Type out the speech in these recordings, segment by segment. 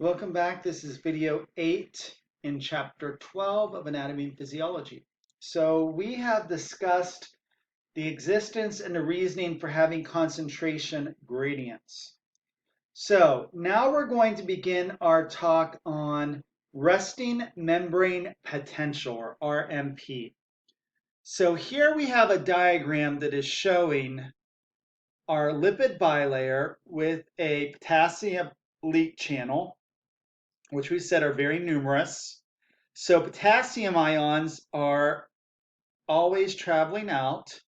Welcome back. This is video 8 in chapter 12 of Anatomy and Physiology. So we have discussed the existence and the reasoning for having concentration gradients. So now we're going to begin our talk on resting membrane potential, or RMP. So here we have a diagram that is showing our lipid bilayer with a potassium leak channel, which we said are very numerous. So potassium ions are always traveling out.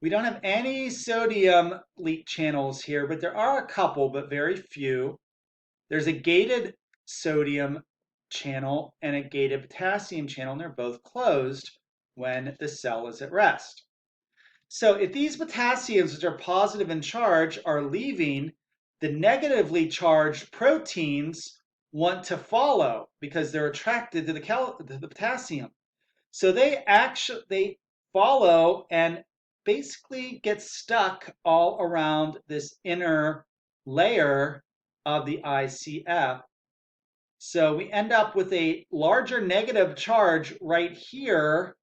We don't have any sodium leak channels here, but there are a couple, but very few. There's a gated sodium channel and a gated potassium channel, and they're both closed when the cell is at rest. So if these potassiums, which are positive in charge, are leaving, the negatively charged proteins want to follow because they're attracted to the potassium. So they follow and basically get stuck all around this inner layer of the ICF. So we end up with a larger negative charge right here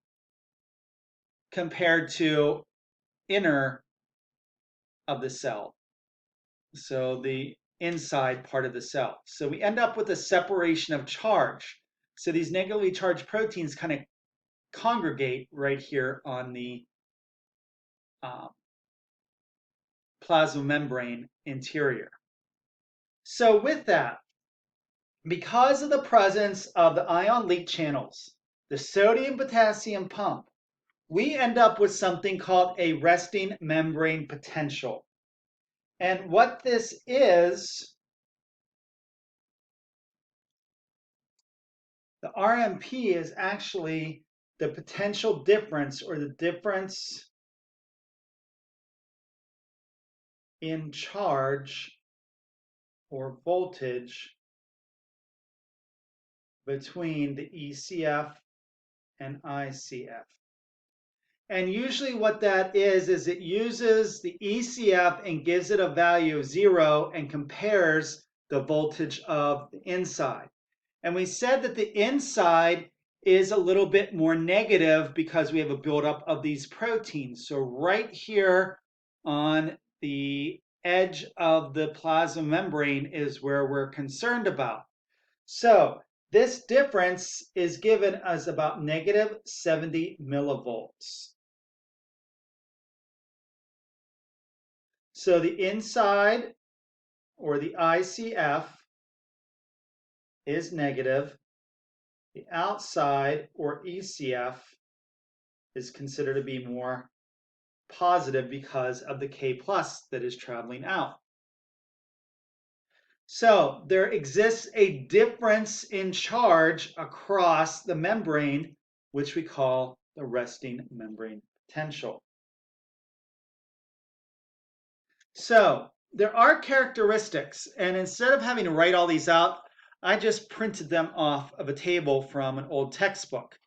compared to inner of the cell. So the inside part of the cell. So we end up with a separation of charge. So these negatively charged proteins kind of congregate right here on the plasma membrane interior. So with that, because of the presence of the ion leak channels, the sodium-potassium pump, we end up with something called a resting membrane potential. And what this is, the RMP is actually the potential difference, or the difference in charge or voltage between the ECF and ICF. And usually what that is it uses the ECF and gives it a value of 0 and compares the voltage of the inside. And we said that the inside is a little bit more negative because we have a buildup of these proteins. So right here on the edge of the plasma membrane is where we're concerned about. So this difference is given as about negative 70 millivolts. So the inside, or the ICF, is negative. The outside, or ECF, is considered to be more positive because of the K plus that is traveling out. So there exists a difference in charge across the membrane, which we call the resting membrane potential. So there are characteristics, and instead of having to write all these out, I just printed them off of a table from an old textbook.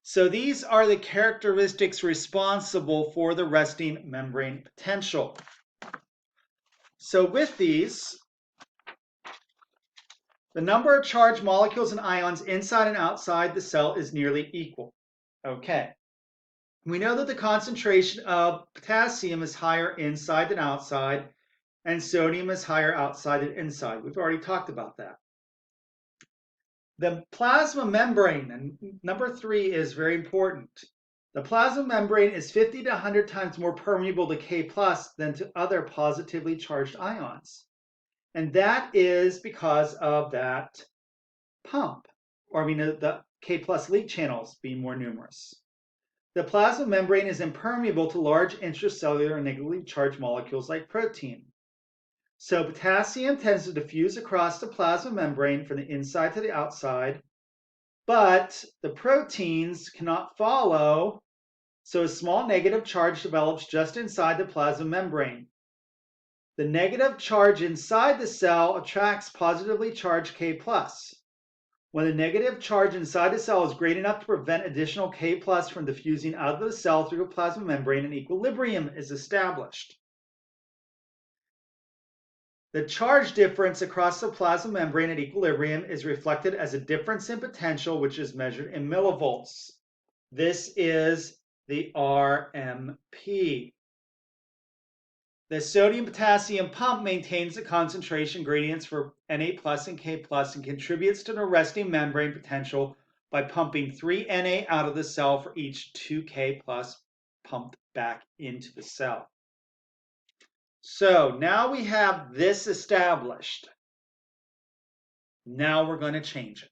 So these are the characteristics responsible for the resting membrane potential. So with these, the number of charged molecules and ions inside and outside the cell is nearly equal. Okay. We know that the concentration of potassium is higher inside than outside, and sodium is higher outside than inside. We've already talked about that. The plasma membrane, and number 3 is very important. The plasma membrane is 50 to 100 times more permeable to K plus than to other positively charged ions. And that is because of that pump, or the K plus leak channels being more numerous. The plasma membrane is impermeable to large intracellular negatively charged molecules like protein. So potassium tends to diffuse across the plasma membrane from the inside to the outside, but the proteins cannot follow, so a small negative charge develops just inside the plasma membrane. The negative charge inside the cell attracts positively charged K plus. When the negative charge inside the cell is great enough to prevent additional K plus from diffusing out of the cell through the plasma membrane, an equilibrium is established. The charge difference across the plasma membrane at equilibrium is reflected as a difference in potential, which is measured in millivolts. This is the RMP. The sodium-potassium pump maintains the concentration gradients for Na plus and K plus and contributes to the resting membrane potential by pumping 3 Na out of the cell for each 2 K plus pumped back into the cell. So now we have this established. Now we're going to change it.